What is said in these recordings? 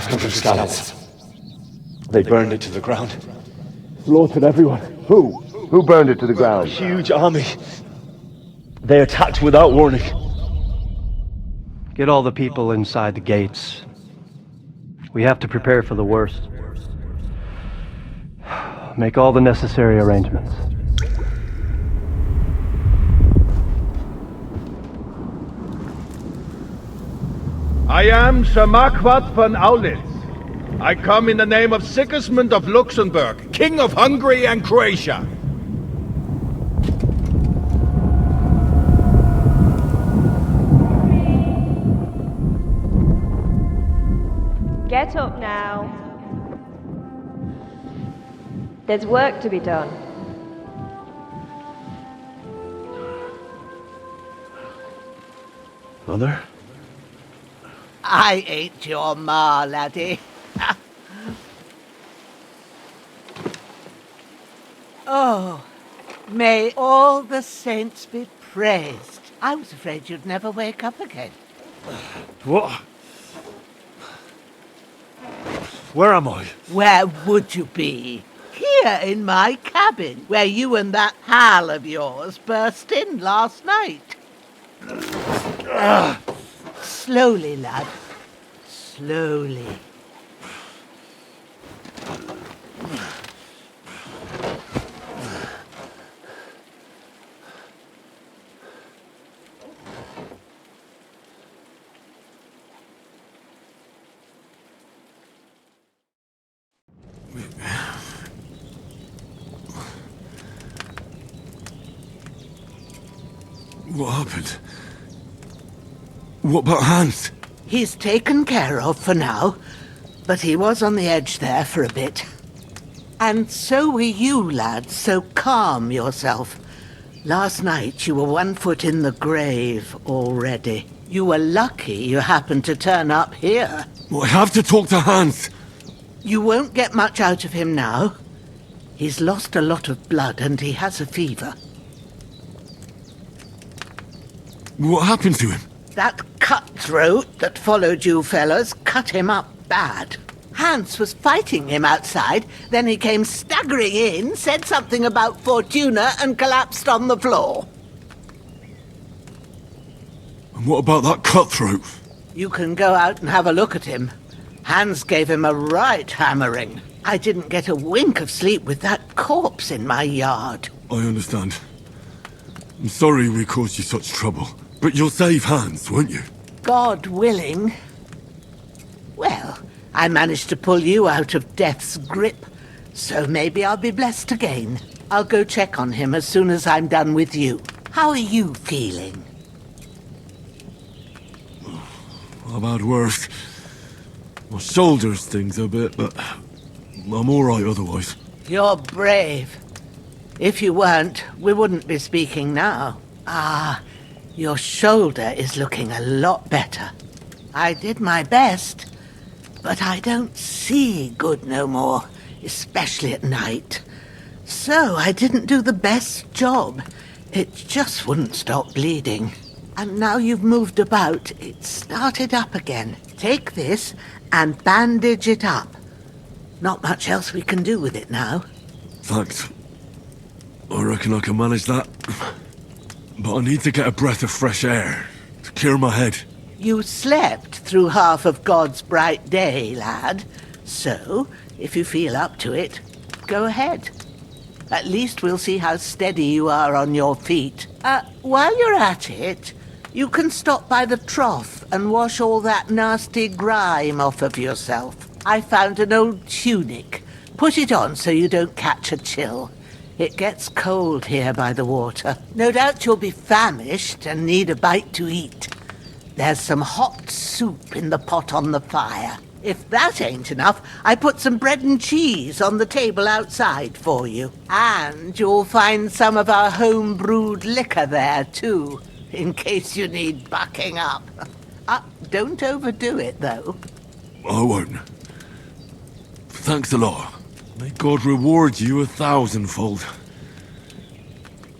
500 scouts. They burned it to the ground. Slaughtered everyone. Who? Who burned it to the ground? Huge army. They attacked without warning. Get all the people inside the gates. We have to prepare for the worst. Make all the necessary arrangements. I am Sir Marquardt von Aulitz. I come in the name of Sigismund of Luxembourg, King of Hungary and Croatia. Get up now. There's work to be done. Mother? I ain't your ma, laddie. Oh, may all the saints be praised. I was afraid you'd never wake up again. What? Where am I? Where would you be? Here in my cabin, where you and that Hal of yours burst in last night. Slowly, lad. Slowly. What happened? What about Hans? He's taken care of for now, but he was on the edge there for a bit. And so were you, lad, so calm yourself. Last night you were 1 foot in the grave already. You were lucky you happened to turn up here. Well, I have to talk to Hans. You won't get much out of him now. He's lost a lot of blood and he has a fever. What happened to him? That cutthroat that followed you fellas cut him up bad. Hans was fighting him outside, then he came staggering in, said something about Fortuna and collapsed on the floor. And what about that cutthroat? You can go out and have a look at him. Hans gave him a right hammering. I didn't get a wink of sleep with that corpse in my yard. I understand. I'm sorry we caused you such trouble. But you'll save Hans, won't you? God willing. Well, I managed to pull you out of death's grip, so maybe I'll be blessed again. I'll go check on him as soon as I'm done with you. How are you feeling? I've had worse. My shoulder stings a bit, but I'm alright otherwise. You're brave. If you weren't, we wouldn't be speaking now. Ah, your shoulder is looking a lot better. I did my best, but I don't see good no more, especially at night. So I didn't do the best job. It just wouldn't stop bleeding. And now you've moved about, it started up again. Take this and bandage it up. Not much else we can do with it now. Thanks. I reckon I can manage that. But I need to get a breath of fresh air to clear my head. You slept through half of God's bright day, lad. So, if you feel up to it, go ahead. At least we'll see how steady you are on your feet. While you're at it, you can stop by the trough and wash all that nasty grime off of yourself. I found an old tunic. Put it on so you don't catch a chill. It gets cold here by the water. No doubt you'll be famished and need a bite to eat. There's some hot soup in the pot on the fire. If that ain't enough, I put some bread and cheese on the table outside for you. And you'll find some of our home-brewed liquor there, too, in case you need bucking up. Don't overdo it, though. I won't. Thanks a lot. May God reward you 1,000-fold.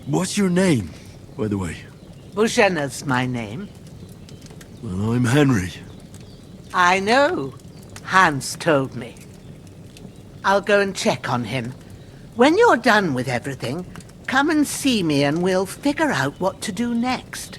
What's your name, by the way? Bushenna's my name. Well, I'm Henry. I know. Hans told me. I'll go and check on him. When you're done with everything, come and see me and we'll figure out what to do next.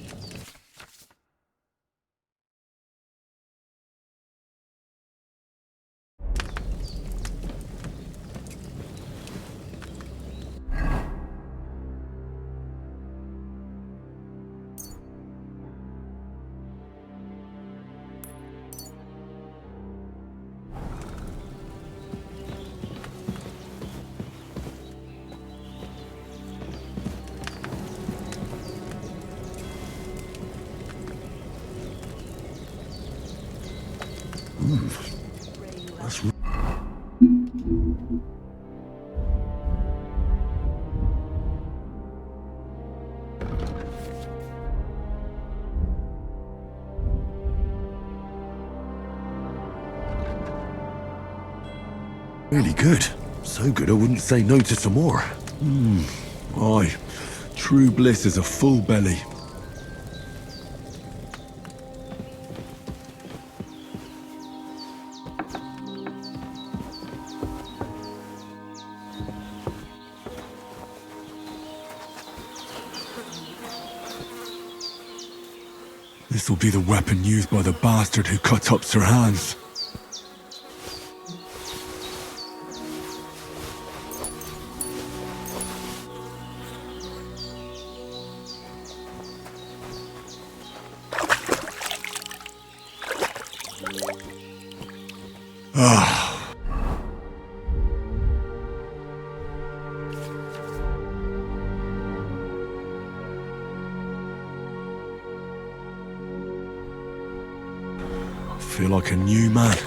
That's really good. So good I wouldn't say no to some more. Aye. True bliss is a full belly. This'll be the weapon used by the bastard who cut up Sir Hans. I feel like a new man.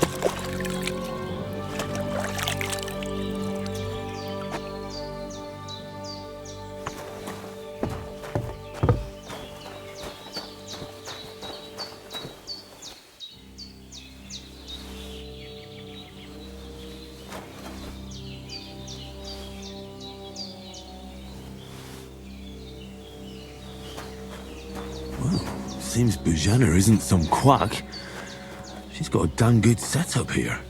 Well, seems Bujana isn't some quack. She's got a damn good setup here.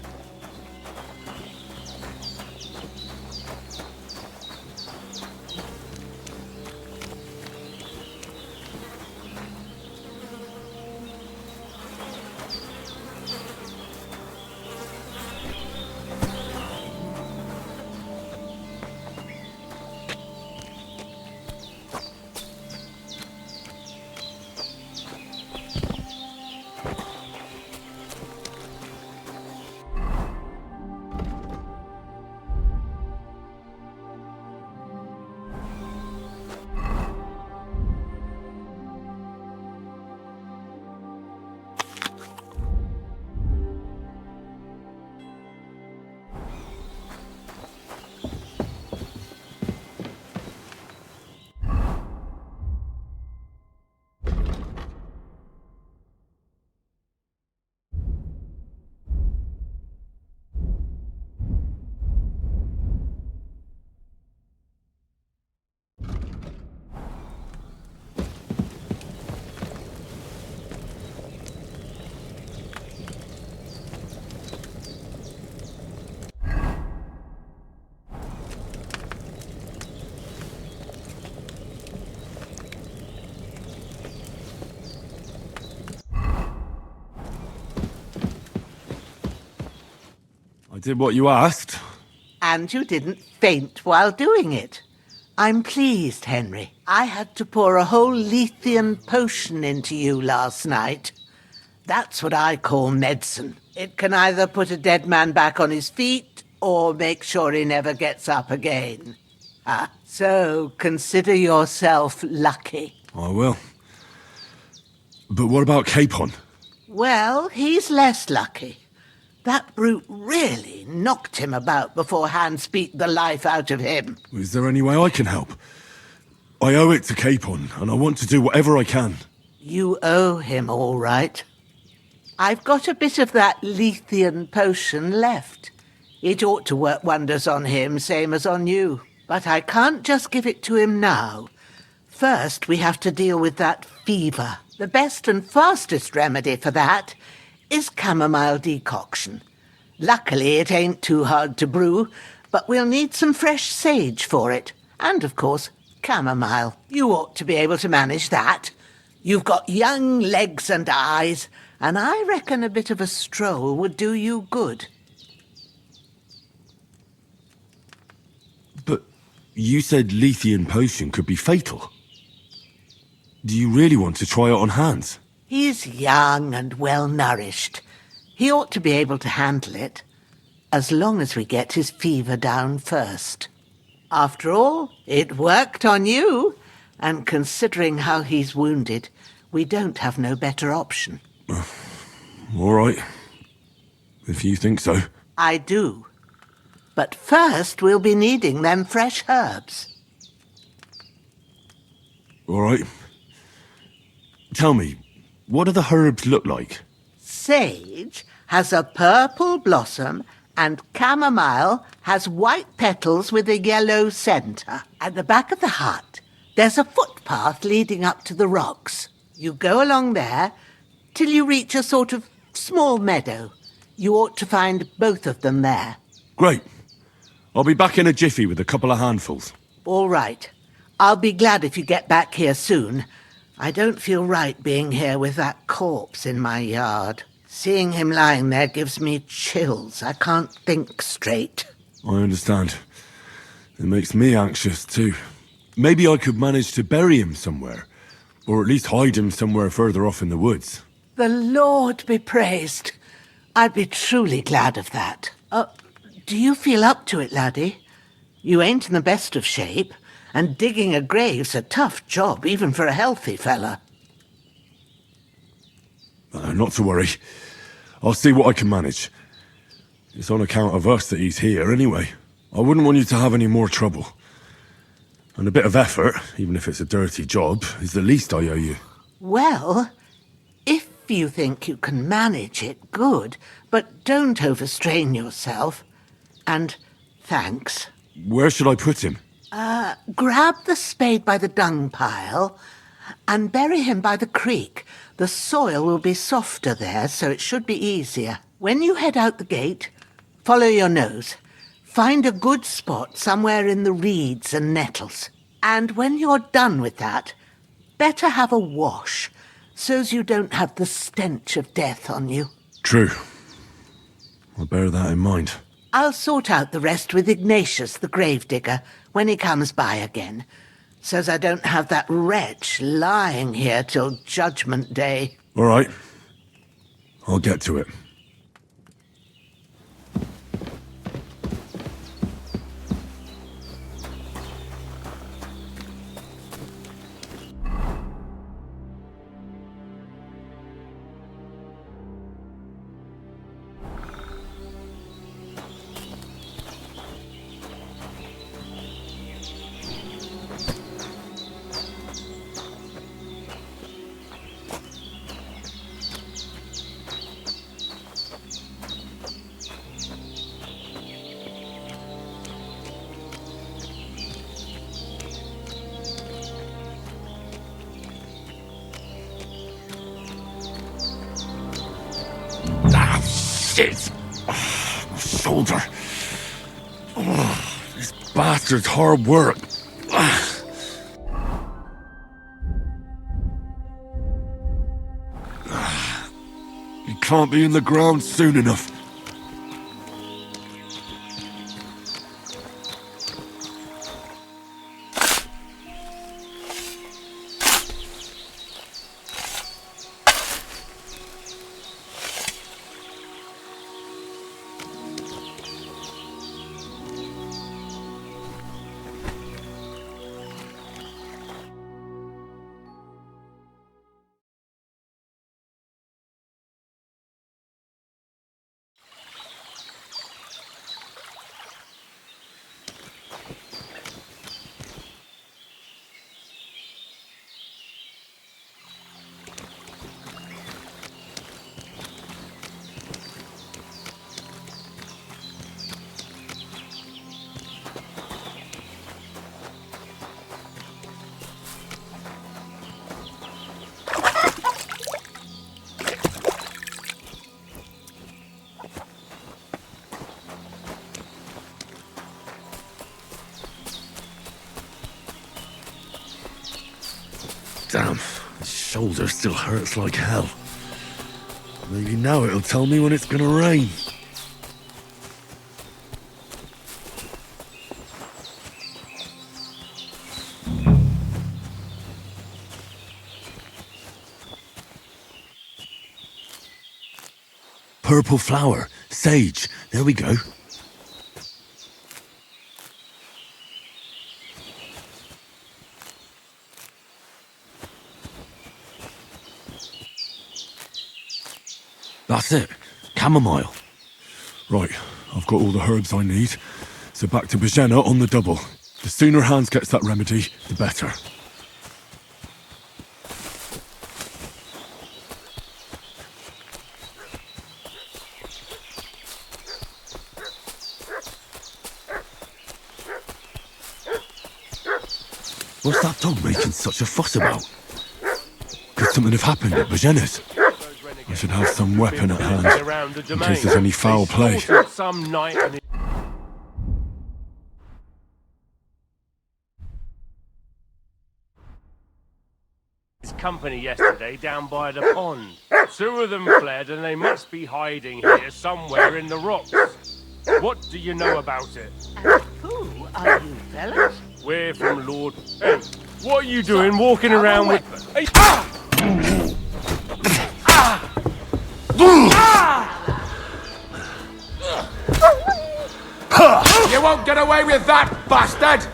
I did what you asked. And you didn't faint while doing it. I'm pleased, Henry. I had to pour a whole Lethean potion into you last night. That's what I call medicine. It can either put a dead man back on his feet or make sure he never gets up again. So consider yourself lucky. I will. But what about Capon? Well, he's less lucky. That brute really knocked him about before Hans beat the life out of him. Is there any way I can help? I owe it to Capon, and I want to do whatever I can. You owe him, all right. I've got a bit of that Lethean potion left. It ought to work wonders on him, same as on you. But I can't just give it to him now. First, we have to deal with that fever. The best and fastest remedy for that is chamomile decoction. Luckily, it ain't too hard to brew, but we'll need some fresh sage for it. And, of course, chamomile. You ought to be able to manage that. You've got young legs and eyes, and I reckon a bit of a stroll would do you good. But you said Lethean potion could be fatal. Do you really want to try it on Hans? He's young and well-nourished. He ought to be able to handle it, as long as we get his fever down first. After all, it worked on you, and considering how he's wounded, we don't have no better option. All right. If you think so. I do. But first we'll be needing them fresh herbs. All right. Tell me, what do the herbs look like? Sage has a purple blossom and chamomile has white petals with a yellow centre. At the back of the hut, there's a footpath leading up to the rocks. You go along there till you reach a sort of small meadow. You ought to find both of them there. Great. I'll be back in a jiffy with a couple of handfuls. All right. I'll be glad if you get back here soon. I don't feel right being here with that corpse in my yard. Seeing him lying there gives me chills. I can't think straight. I understand. It makes me anxious too. Maybe I could manage to bury him somewhere. Or at least hide him somewhere further off in the woods. The Lord be praised. I'd be truly glad of that. Do you feel up to it, laddie? You ain't in the best of shape, and digging a grave's a tough job, even for a healthy fella. Not to worry. I'll see what I can manage. It's on account of us that he's here anyway. I wouldn't want you to have any more trouble. And a bit of effort, even if it's a dirty job, is the least I owe you. Well, if you think you can manage it, good, but don't overstrain yourself. And thanks. Where should I put him? Grab the spade by the dung pile and bury him by the creek. The soil will be softer there, so it should be easier. When you head out the gate, follow your nose. Find a good spot somewhere in the reeds and nettles. And when you're done with that, better have a wash, so's you don't have the stench of death on you. True. I'll bear that in mind. I'll sort out the rest with Ignatius, the gravedigger, when he comes by again, so's I don't have that wretch lying here till Judgment Day. All right. I'll get to it. Shit! My shoulder. This bastard's hard work. You can't be in the ground soon enough. shoulder still hurts like hell. Maybe now it'll tell me when it's gonna rain. Purple flower, sage, there we go. That's it, chamomile. Right, I've got all the herbs I need, so back to Bajena on the double. The sooner Hans gets that remedy, the better. What's that dog making such a fuss about? Could something have happened at Bajena's? I should have some weapon at hand, in case there's any foul play. His company yesterday down by the pond. 2 of them fled and they must be hiding here somewhere in the rocks. What do you know about it? And who are you, fellas? We're from Lord... Hey, what are you doing walking around with... Hey, You won't get away with that, bastard!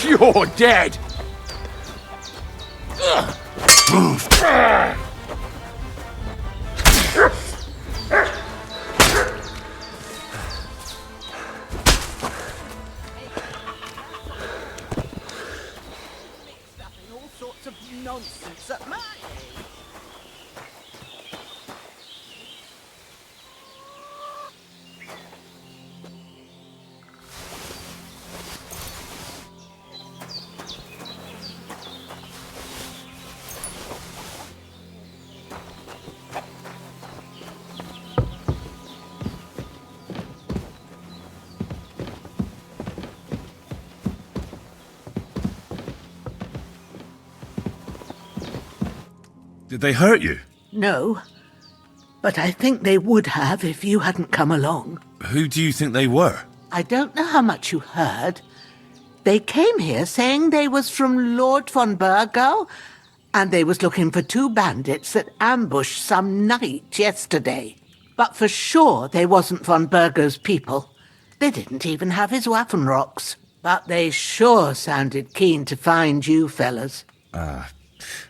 You're dead! All sorts of nonsense at my age. Did they hurt you? No, but I think they would have if you hadn't come along. Who do you think they were? I don't know how much you heard. They came here saying they was from Lord von Burgo, and they was looking for 2 bandits that ambushed some knight yesterday. But for sure they wasn't von Burgo's people. They didn't even have his Waffenrocks. But they sure sounded keen to find you fellas.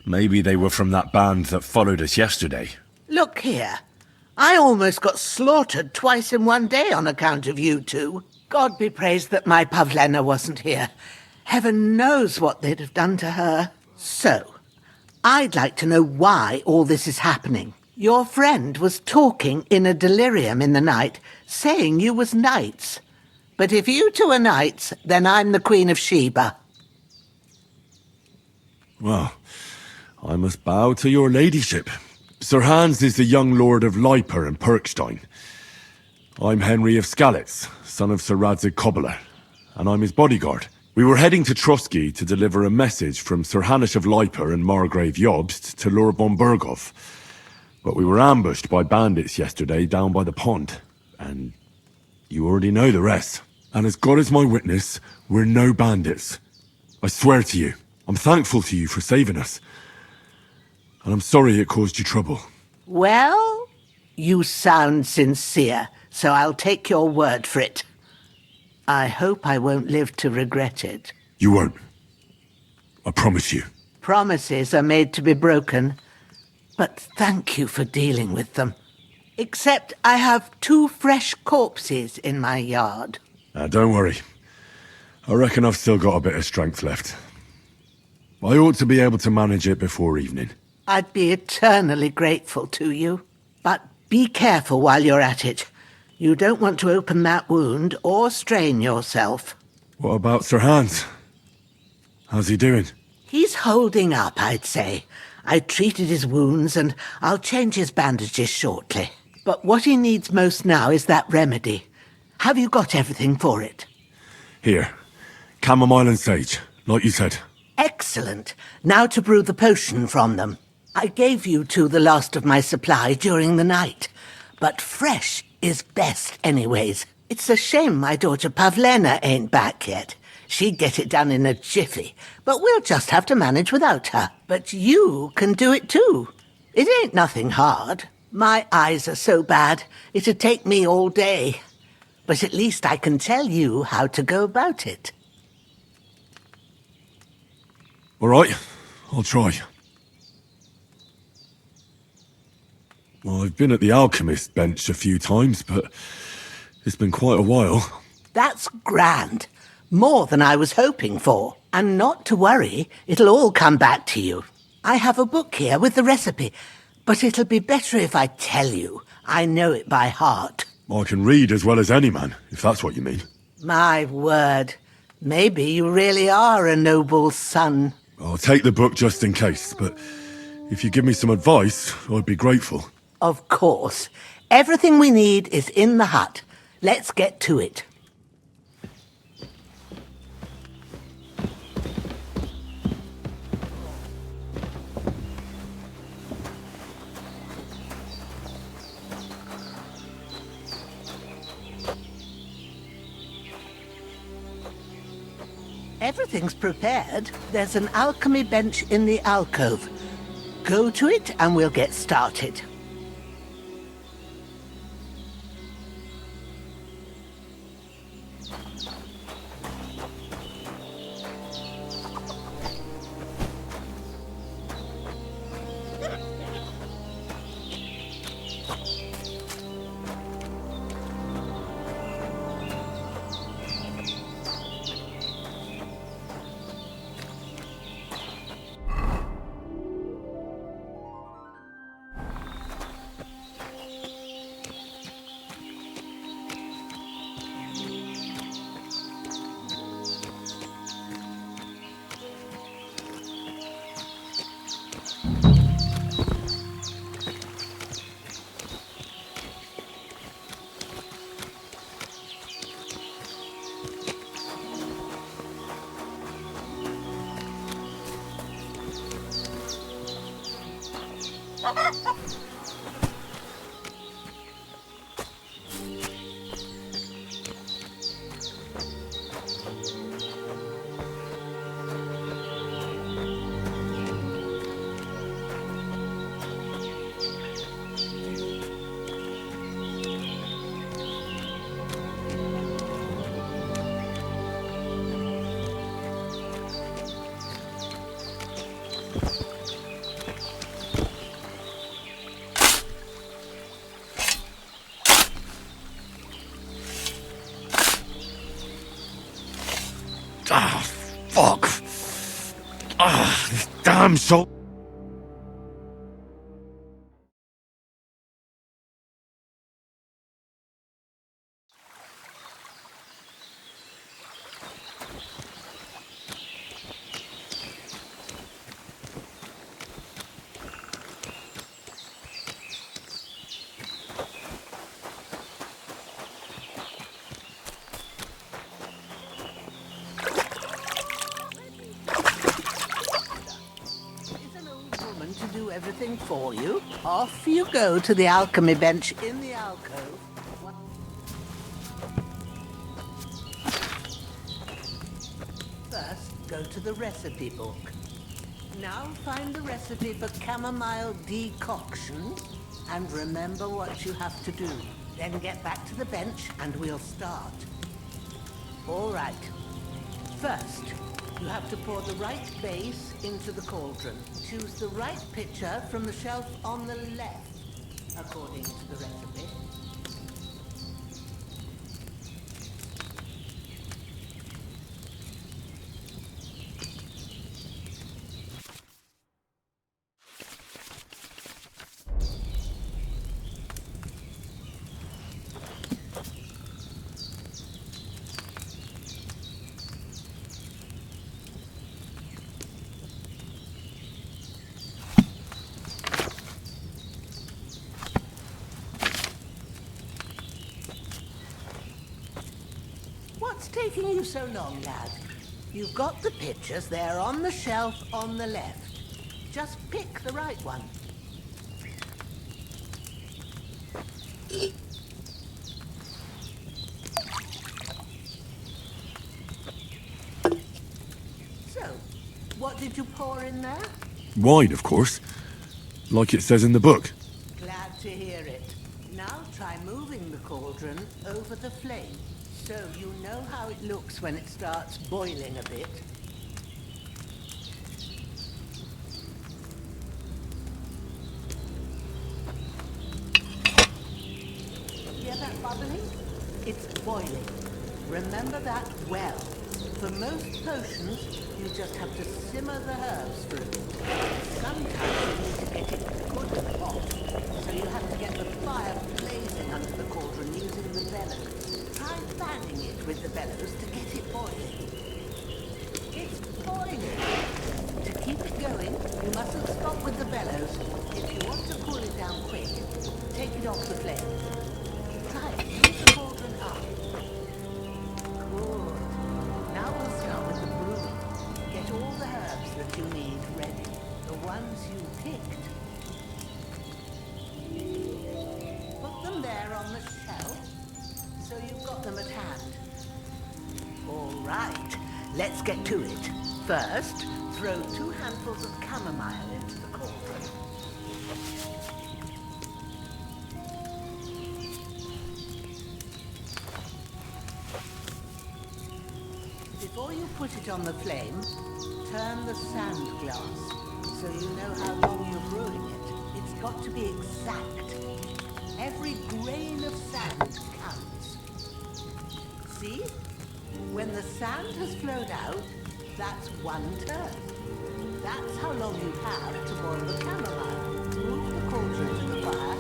Maybe they were from that band that followed us yesterday. Look here. I almost got slaughtered twice in one day on account of you 2. God be praised that my Pavlena wasn't here. Heaven knows what they'd have done to her. So, I'd like to know why all this is happening. Your friend was talking in a delirium in the night, saying you was knights. But if you 2 are knights, then I'm the Queen of Sheba. Well, I must bow to your ladyship. Sir Hans is the young lord of Leiper and Perkstein. I'm Henry of Skalitz, son of Sir Radzig Cobbler, and I'm his bodyguard. We were heading to Trotsky to deliver a message from Sir Hanish of Leiper and Margrave Jobst to Lord von Burgov. But we were ambushed by bandits yesterday down by the pond, and you already know the rest. And as God is my witness, we're no bandits. I swear to you, I'm thankful to you for saving us. And I'm sorry it caused you trouble. Well, you sound sincere, so I'll take your word for it. I hope I won't live to regret it. You won't. I promise you. Promises are made to be broken, but thank you for dealing with them. Except I have 2 fresh corpses in my yard. Don't worry. I reckon I've still got a bit of strength left. I ought to be able to manage it before evening. I'd be eternally grateful to you. But be careful while you're at it. You don't want to open that wound or strain yourself. What about Sir Hans? How's he doing? He's holding up, I'd say. I treated his wounds and I'll change his bandages shortly. But what he needs most now is that remedy. Have you got everything for it? Here. Chamomile and sage, like you said. Excellent. Now to brew the potion from them. I gave you two the last of my supply during the night, but fresh is best anyways. It's a shame my daughter Pavlena ain't back yet. She'd get it done in a jiffy, but we'll just have to manage without her. But you can do it too. It ain't nothing hard. My eyes are so bad, it'd take me all day. But at least I can tell you how to go about it. All right, I'll try. Well, I've been at the alchemist bench a few times, but it's been quite a while. That's grand. More than I was hoping for. And not to worry, it'll all come back to you. I have a book here with the recipe, but it'll be better if I tell you. I know it by heart. I can read as well as any man, if that's what you mean. My word. Maybe you really are a noble son. I'll take the book just in case, but if you give me some advice, I'd be grateful. Of course. Everything we need is in the hut. Let's get to it. Everything's prepared. There's an alchemy bench in the alcove. Go to it and we'll get started. Ah, fuck. Ah, this damn salt. Everything for you. Off you go to the alchemy bench in the alcove. First, go to the recipe book. Now find the recipe for chamomile decoction and remember what you have to do. Then get back to the bench and we'll start. All right. First, you have to pour the right base into the cauldron. Choose the right pitcher from the shelf on the left, according to the recipe. What's taking you so long, lad? You've got the pictures. They're on the shelf on the left. Just pick the right one. So, what did you pour in there? Wine, of course. Like it says in the book. Glad to hear it. Now try moving the cauldron over the flame, so you know how it looks when it starts boiling a bit. Hear that bubbling? It's boiling. Remember that well. For most potions, you just have to simmer the herbs for a bit. Sometimes you need to get it good and hot, so you have to get the fire blazing under the cauldron using the bellows. Try fanning it with the bellows to get it boiling. It's boiling. To keep it going, you mustn't stop with the bellows. If you want to cool it down quick, take it off the flame. Try it. Move the cauldron up. Good. Now we'll start with the brewing. Get all the herbs that you need ready. The ones you picked. Put them there on the shelf, so you've got them at hand. All right, let's get to it. First, throw 2 handfuls of chamomile into the cauldron. Before you put it on the flame, turn the sand glass so you know how long you're brewing it. It's got to be exact. Every grain of sand counts. See? When the sand has flowed out, that's 1 turn. That's how long you have to boil the chamomile. Move the cauldron to the fire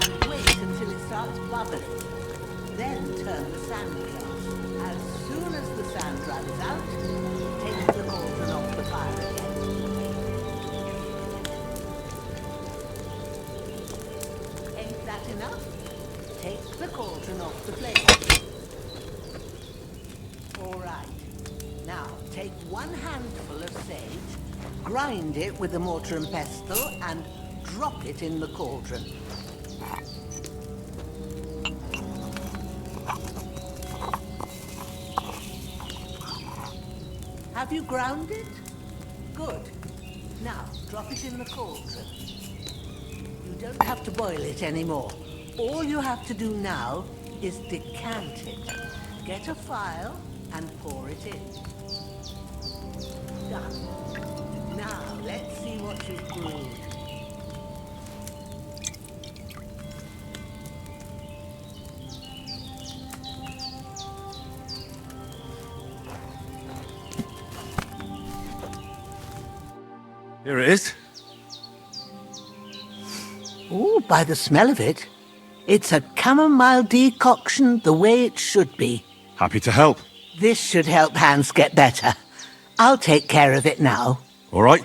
and wait until it starts bubbling. Then turn the sand glass. As soon as the sand runs out, take the cauldron off the fire again. Ain't that enough? Take the cauldron off the flame. All right. Now, take 1 handful of sage, grind it with a mortar and pestle, and drop it in the cauldron. Have you ground it? Good. Now, drop it in the cauldron. You don't have to boil it anymore. All you have to do now is decant it. Get a phial and pour it in. Done. Now, let's see what you've brewed. Here it is. Oh, by the smell of it, it's a chamomile decoction the way it should be. Happy to help. This should help Hans get better. I'll take care of it now. All right.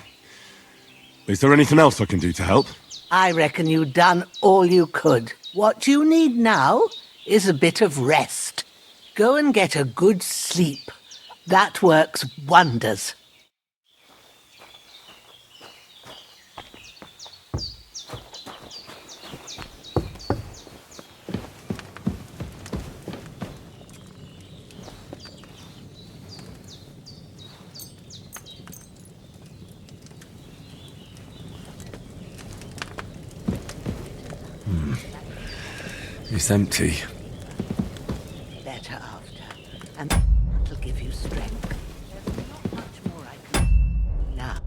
Is there anything else I can do to help? I reckon you've done all you could. What you need now is a bit of rest. Go and get a good sleep. That works wonders. It's empty. Better after. And that'll give you strength. There's not much more I can do now.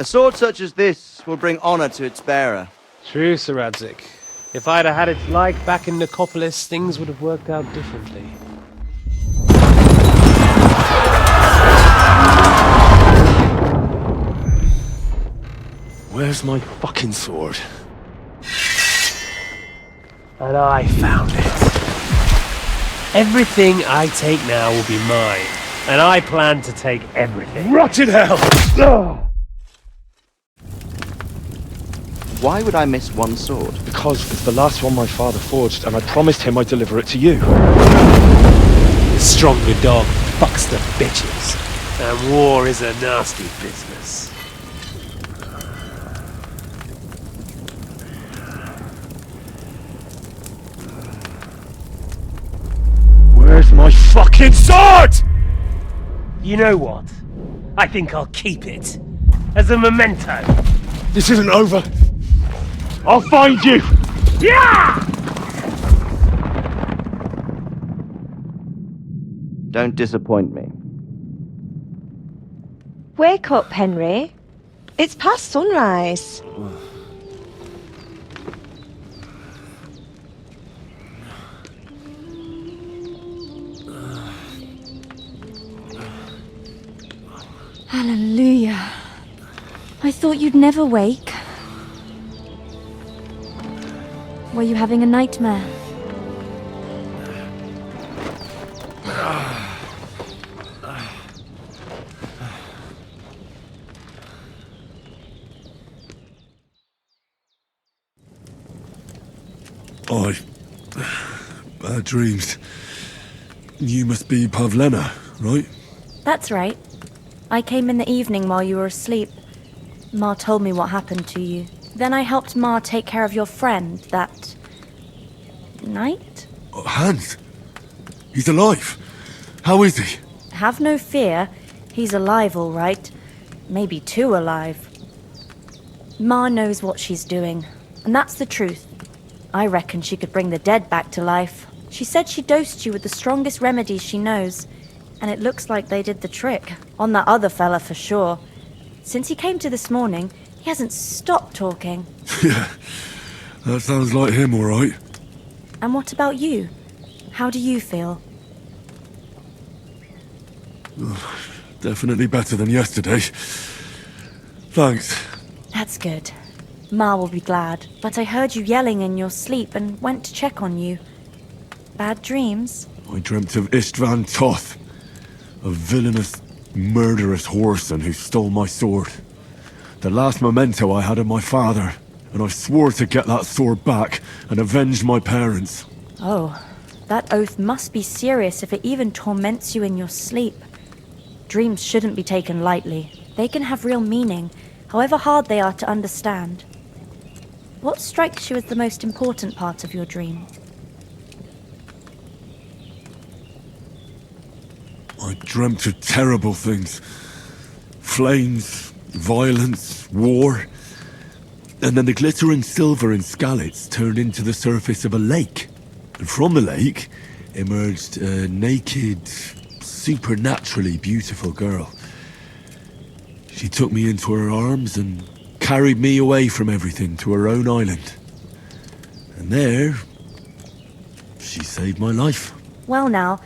A sword such as this will bring honor to its bearer. True, Sir Radzik. If I'd have had its like back in Nicopolis, things would have worked out differently. Where's my fucking sword? And I found it. Everything I take now will be mine, and I plan to take everything. Rotted hell! Why would I miss one sword? Because it's the last one my father forged, and I promised him I'd deliver it to you. The stronger dog fucks the bitches, and war is a nasty business. Where's my fucking sword? You know what? I think I'll keep it. As a memento. This isn't over. I'll find you! Yeah! Don't disappoint me. Wake up, Henry. It's past sunrise. Hallelujah. I thought you'd never wake. Were you having a nightmare? Bad dreams. You must be Pavlena, right? That's right. I came in the evening while you were asleep. Ma told me what happened to you. Then I helped Ma take care of your friend that night? Hans? He's alive. How is he? Have no fear. He's alive, all right. Maybe too alive. Ma knows what she's doing, and that's the truth. I reckon she could bring the dead back to life. She said she dosed you with the strongest remedies she knows, and it looks like they did the trick. On that other fella for sure. Since he came to this morning, he hasn't stopped talking. Yeah, that sounds like him, all right. And what about you? How do you feel? Definitely better than yesterday. Thanks. That's good. Ma will be glad. But I heard you yelling in your sleep and went to check on you. Bad dreams? I dreamt of Istvan Toth, a villainous, murderous whoreson who stole my sword. The last memento I had of my father, and I swore to get that sword back and avenge my parents. Oh, that oath must be serious if it even torments you in your sleep. Dreams shouldn't be taken lightly. They can have real meaning, however hard they are to understand. What strikes you as the most important part of your dream? I dreamt of terrible things. Flames, violence, war. And then the glittering silver and scallops turned into the surface of a lake. And from the lake emerged a naked, supernaturally beautiful girl. She took me into her arms and carried me away from everything to her own island. And there, she saved my life. Well now,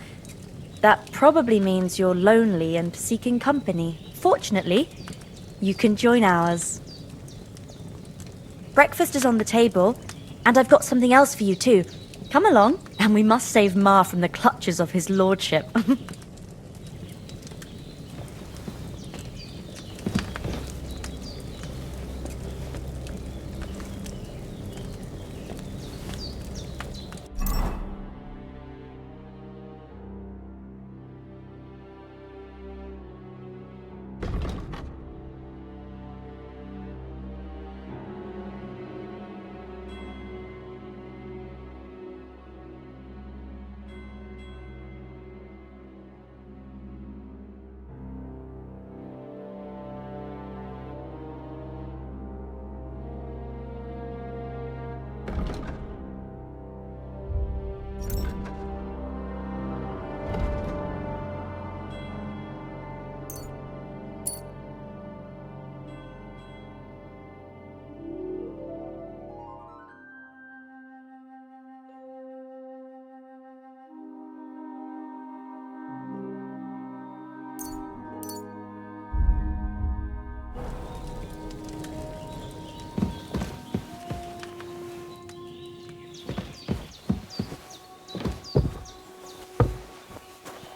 that probably means you're lonely and seeking company. Fortunately, you can join ours. Breakfast is on the table, and I've got something else for you too. Come along, and we must save Ma from the clutches of his lordship.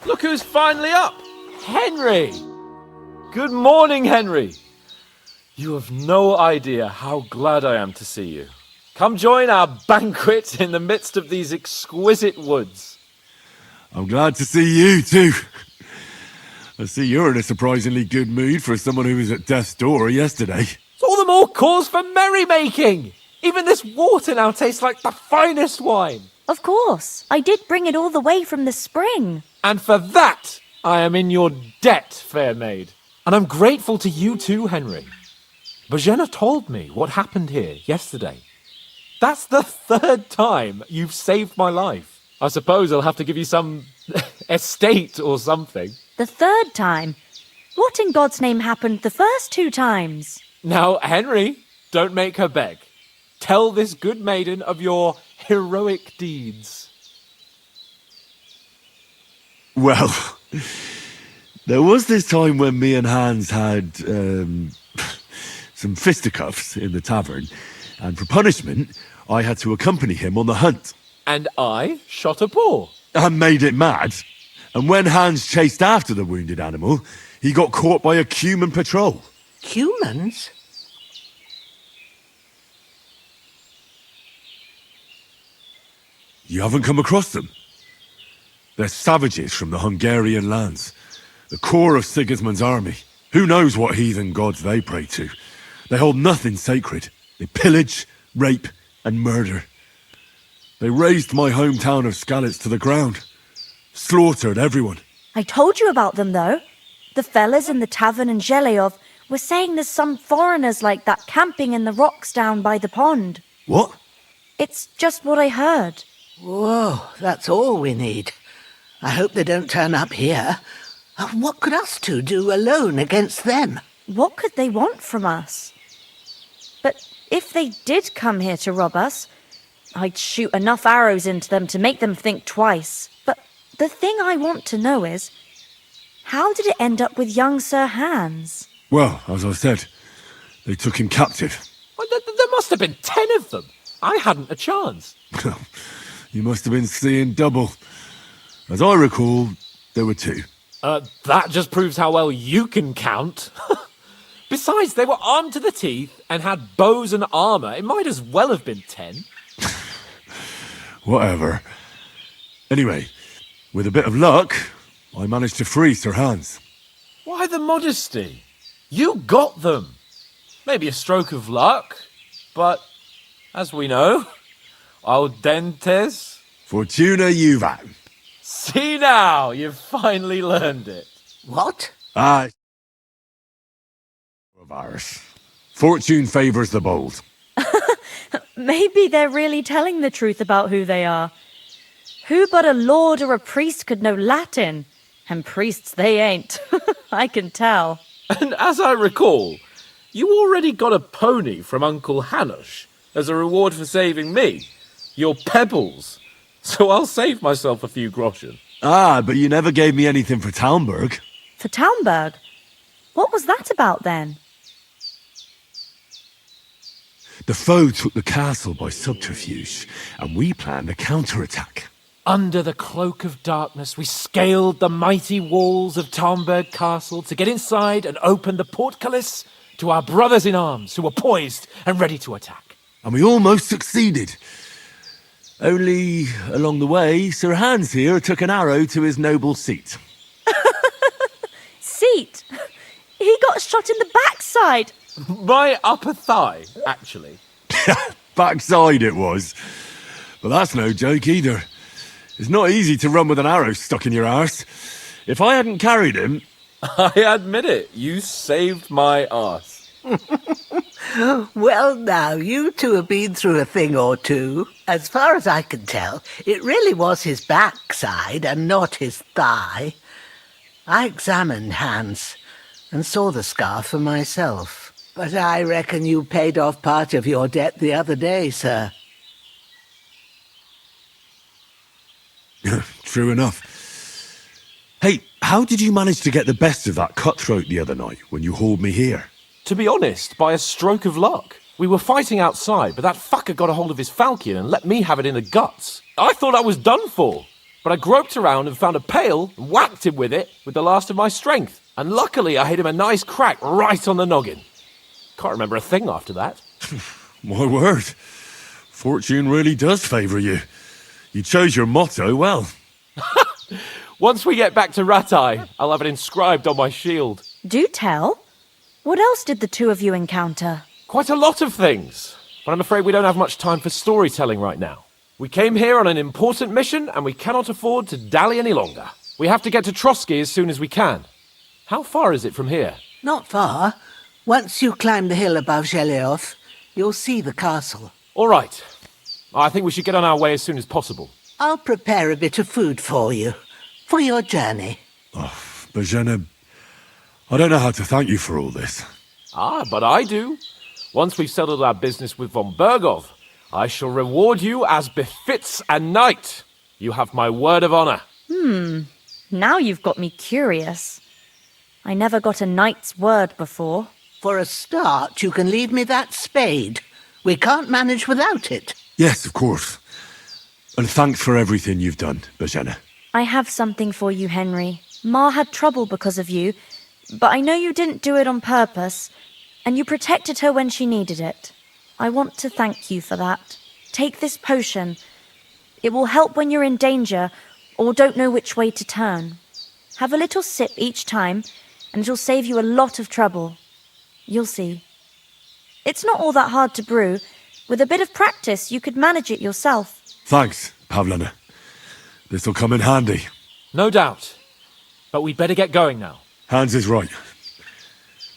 Look who's finally up! Henry! Good morning, Henry! You have no idea how glad I am to see you. Come join our banquet in the midst of these exquisite woods. I'm glad to see you too. I see you're in a surprisingly good mood for someone who was at death's door yesterday. It's all the more cause for merrymaking! Even this water now tastes like the finest wine. Of course. I did bring it all the way from the spring. And for that, I am in your debt, fair maid. And I'm grateful to you too, Henry. Bojena told me what happened here yesterday. That's the 3rd time you've saved my life. I suppose I'll have to give you some estate or something. The 3rd time? What in God's name happened the first 2 times? Now, Henry, don't make her beg. Tell this good maiden of your heroic deeds. Well, there was this time when me and Hans had some fisticuffs in the tavern, and for punishment, I had to accompany him on the hunt. And I shot a boar. And made it mad. And when Hans chased after the wounded animal, he got caught by a human patrol. Humans? You haven't come across them? They're savages from the Hungarian lands. The core of Sigismund's army. Who knows what heathen gods they pray to? They hold nothing sacred. They pillage, rape, and murder. They razed my hometown of Skalitz to the ground. Slaughtered everyone. I told you about them, though. The fellas in the tavern in Zheleyov were saying there's some foreigners like that camping in the rocks down by the pond. What? It's just what I heard. Whoa, that's all we need. I hope they don't turn up here. What could us two do alone against them? What could they want from us? But if they did come here to rob us, I'd shoot enough arrows into them to make them think twice. But the thing I want to know is, how did it end up with young Sir Hans? Well, as I said, they took him captive. Well, there must have been 10 of them. I hadn't a chance. You must have been seeing double. As I recall, there were 2. That just proves how well you can count. Besides, they were armed to the teeth and had bows and armour. It might as well have been 10. Whatever. Anyway, with a bit of luck, I managed to free Sir Hans. Why the modesty? You got them. Maybe a stroke of luck, but as we know, audentes. Fortuna juvat. See now, you've finally learned it. What? Ah, virus. Fortune favours the bold. Maybe they're really telling the truth about who they are. Who but a lord or a priest could know Latin? And priests they ain't. I can tell. And as I recall, you already got a pony from Uncle Hanush as a reward for saving me. Your pebbles. So I'll save myself a few groschen. Ah, but you never gave me anything for Talmberg. For Talmberg? What was that about then? The foe took the castle by subterfuge, and we planned a counterattack. Under the cloak of darkness, we scaled the mighty walls of Talmberg Castle to get inside and open the portcullis to our brothers in arms who were poised and ready to attack. And we almost succeeded. Only, along the way, Sir Hans here took an arrow to his noble seat. Seat? He got shot in the backside. My upper thigh, actually. Backside it was. But that's no joke either. It's not easy to run with an arrow stuck in your arse. If I hadn't carried him... I admit it, you saved my arse. Well, now, you two have been through a thing or two. As far as I can tell, it really was his backside and not his thigh. I examined Hans and saw the scar for myself. But I reckon you paid off part of your debt the other day, sir. True enough. Hey, how did you manage to get the best of that cutthroat the other night when you hauled me here? To be honest, by a stroke of luck. We were fighting outside, but that fucker got a hold of his falchion and let me have it in the guts. I thought I was done for. But I groped around and found a pail and whacked him with it with the last of my strength. And luckily I hit him a nice crack right on the noggin. Can't remember a thing after that. My word. Fortune really does favour you. You chose your motto well. Once we get back to Ratai, I'll have it inscribed on my shield. Do tell. What else did the two of you encounter? Quite a lot of things. But I'm afraid we don't have much time for storytelling right now. We came here on an important mission and we cannot afford to dally any longer. We have to get to Trotsky as soon as we can. How far is it from here? Not far. Once you climb the hill above Zhelioth, you'll see the castle. All right. I think we should get on our way as soon as possible. I'll prepare a bit of food for you, for your journey. Oh, Bozhena, I don't know how to thank you for all this. Ah, but I do. Once we've settled our business with von Bergov, I shall reward you as befits a knight. You have my word of honor. Now you've got me curious. I never got a knight's word before. For a start, you can leave me that spade. We can't manage without it. Yes, of course. And thanks for everything you've done, Bozhena. I have something for you, Henry. Ma had trouble because of you, but I know you didn't do it on purpose, and you protected her when she needed it. I want to thank you for that. Take this potion. It will help when you're in danger or don't know which way to turn. Have a little sip each time, and it'll save you a lot of trouble. You'll see. It's not all that hard to brew. With a bit of practice, you could manage it yourself. Thanks, Pavlana. This'll come in handy. No doubt. But we'd better get going now. Hans is right.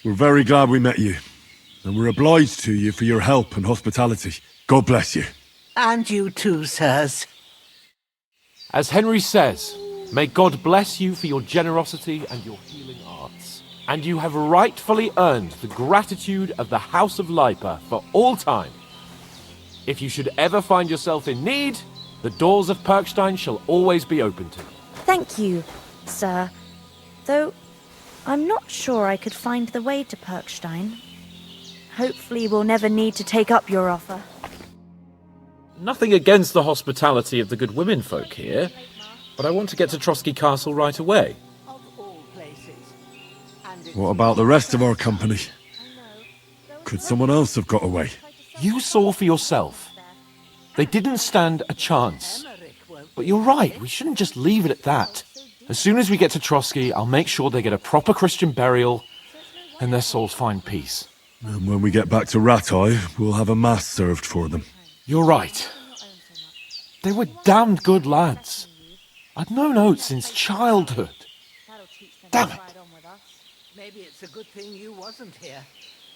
We're very glad we met you. And we're obliged to you for your help and hospitality. God bless you. And you too, sirs. As Henry says, may God bless you for your generosity and your healing arts. And you have rightfully earned the gratitude of the House of Lipa for all time. If you should ever find yourself in need, the doors of Perkstein shall always be open to you. Thank you, sir. Though, I'm not sure I could find the way to Perkstein. Hopefully we'll never need to take up your offer. Nothing against the hospitality of the good women folk here, but I want to get to Trotsky Castle right away. What about the rest of our company? Could someone else have got away? You saw for yourself. They didn't stand a chance. But you're right, we shouldn't just leave it at that. As soon as we get to Trotsky, I'll make sure they get a proper Christian burial and their souls find peace. And when we get back to Ratai, we'll have a mass served for them. You're right. They were damned good lads. I'd known Oates since childhood. Damn it. Maybe it's a good thing you wasn't here.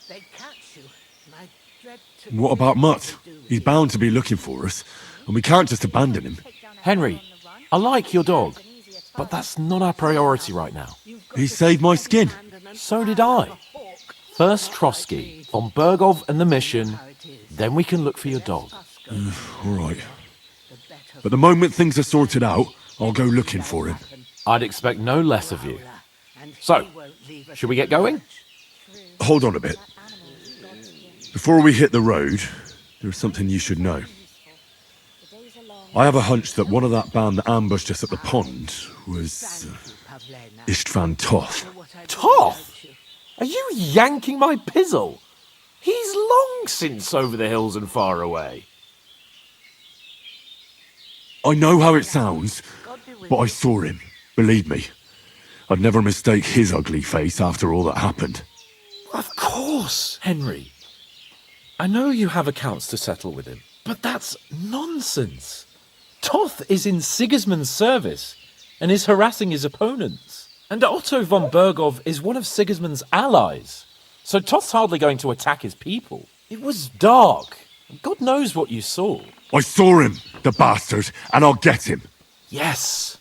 They'd catch you. And I dread to... What about Mutt? He's bound to be looking for us, and we can't just abandon him. Henry, I like your dog, but that's not our priority right now. He saved my skin. So did I. First Trotsky, von Bergov and the mission, then we can look for your dog. All right. But the moment things are sorted out, I'll go looking for him. I'd expect no less of you. So, should we get going? Hold on a bit. Before we hit the road, there's something you should know. I have a hunch that one of that band that ambushed us at the pond was Istvan Toth. Toth? Are you yanking my pizzle? He's long since over the hills and far away. I know how it sounds, but I saw him. Believe me. I'd never mistake his ugly face after all that happened. Of course, Henry. I know you have accounts to settle with him, but that's nonsense. Toth is in Sigismund's service and is harassing his opponents. And Otto von Bergov is one of Sigismund's allies. So Toth's hardly going to attack his people. It was dark. God knows what you saw. I saw him, the bastard, and I'll get him. Yes.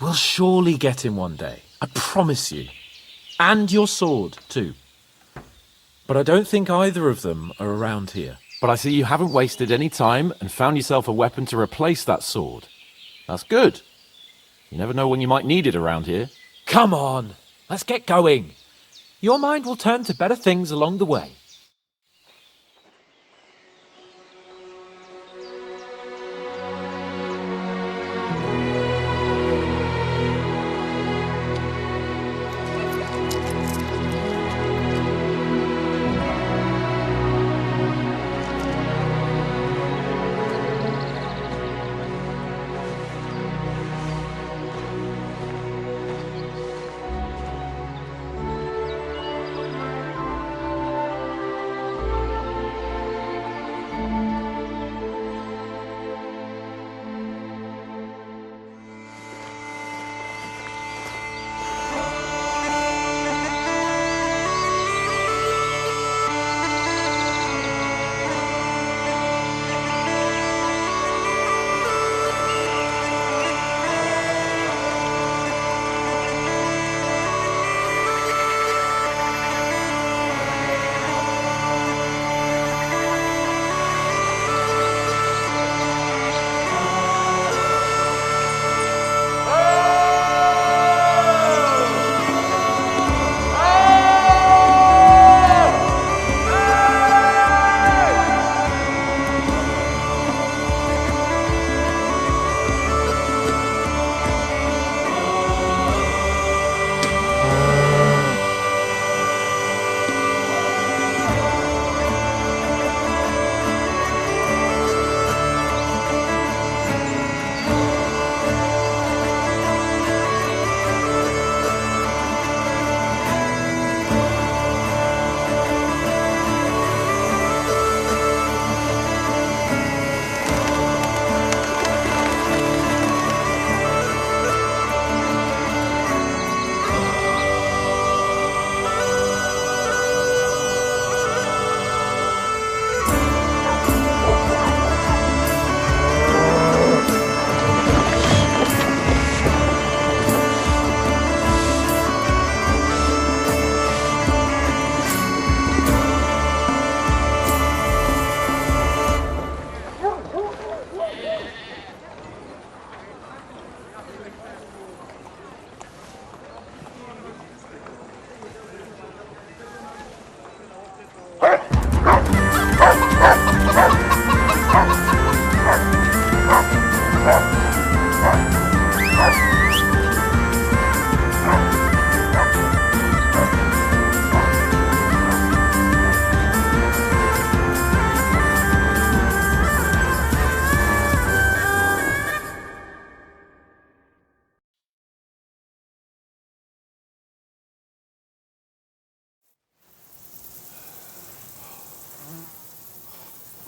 We'll surely get him one day. I promise you. And your sword, too. But I don't think either of them are around here. But I see you haven't wasted any time and found yourself a weapon to replace that sword. That's good. You never know when you might need it around here. Come on, let's get going. Your mind will turn to better things along the way.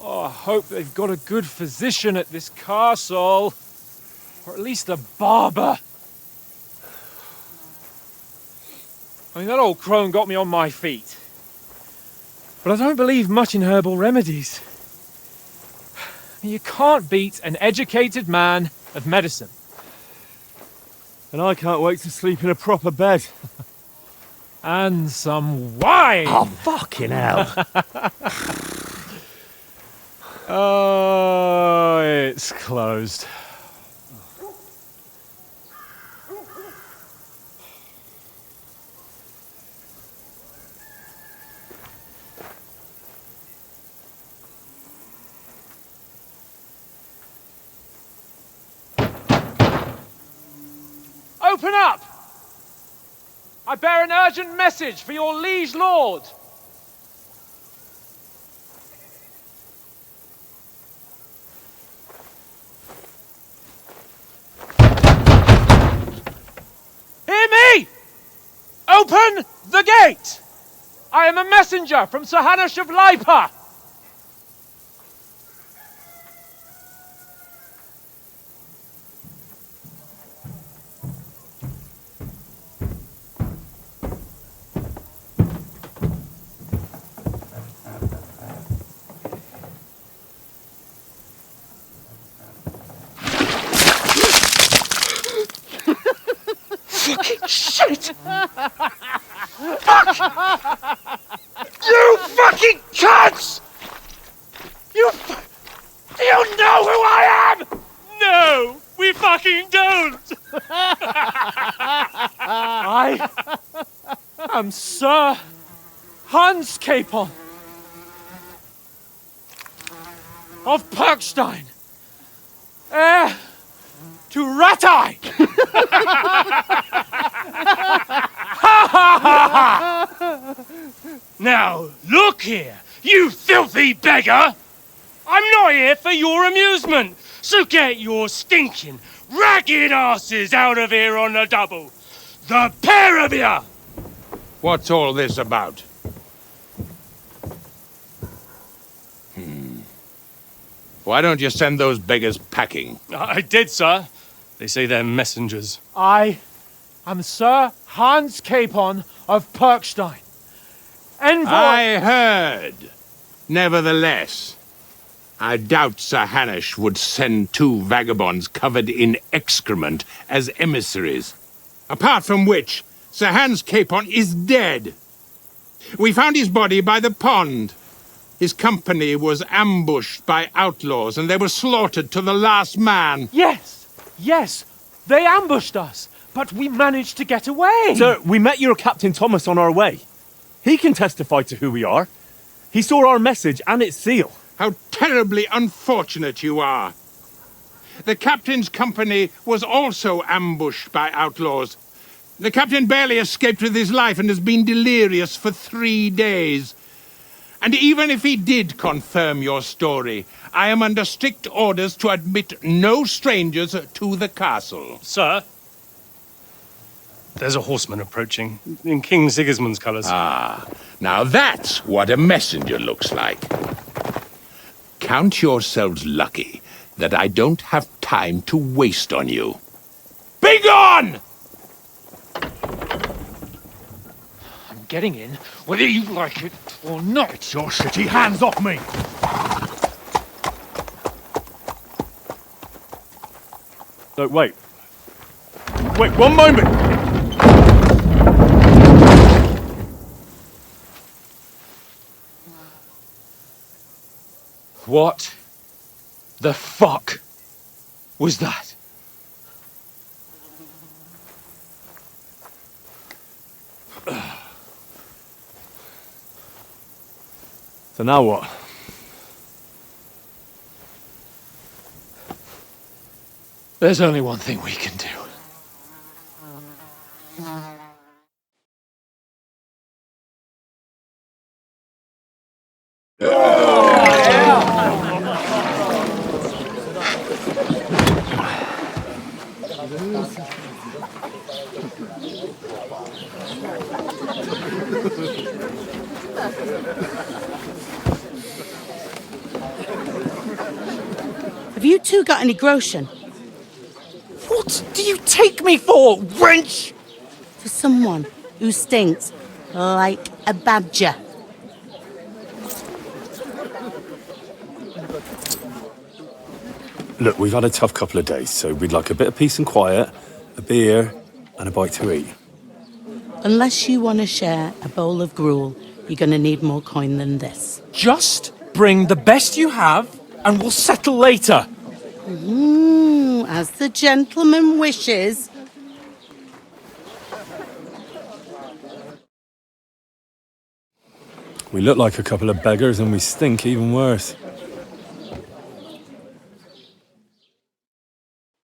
Oh, I hope they've got a good physician at this castle. Or at least a barber. I mean, that old crone got me on my feet. But I don't believe much in herbal remedies. You can't beat an educated man of medicine. And I can't wait to sleep in a proper bed. And some wine! Oh, fucking hell. Oh, it's closed. Open up! I bear an urgent message for your liege lord. Hear me! Open the gate! I am a messenger from Sir Hanush of Lipa. Fucking shit! Fuck! You fucking cunts! Do you know who I am? No, we fucking don't! I am Sir Hans Capon of Perkstein, heir to Ratai! Now, look here, you filthy beggar! I'm not here for your amusement, so get your stinking, ragged asses out of here on the double! The pair of you! What's all this about? Why don't you send those beggars packing? I did, sir. They say they're messengers. I am Sir Hans Capon of Perkstein. Envoy... I heard. Nevertheless, I doubt Sir Hanush would send two vagabonds covered in excrement as emissaries. Apart from which, Sir Hans Capon is dead. We found his body by the pond. His company was ambushed by outlaws, and they were slaughtered to the last man. Yes, they ambushed us, but we managed to get away. Sir, we met your Captain Thomas on our way. He can testify to who we are. He saw our message and its seal. How terribly unfortunate you are. The captain's company was also ambushed by outlaws. The captain barely escaped with his life and has been delirious for 3 days. And even if he did confirm your story, I am under strict orders to admit no strangers to the castle. Sir, there's a horseman approaching, in King Sigismund's colours. Ah, now that's what a messenger looks like. Count yourselves lucky that I don't have time to waste on you. Be gone! I'm getting in, whether you like it or not. Get your shitty hands off me! No, wait. Wait, one moment! What the fuck was that? So now what? There's only one thing we can do. Have you two got any groschen? What do you take me for, wench? For someone who stinks like a badger. Look, we've had a tough couple of days, so we'd like a bit of peace and quiet, a beer, and a bite to eat. Unless you want to share a bowl of gruel, you're going to need more coin than this. Just bring the best you have, and we'll settle later. As the gentleman wishes. We look like a couple of beggars, and we stink even worse.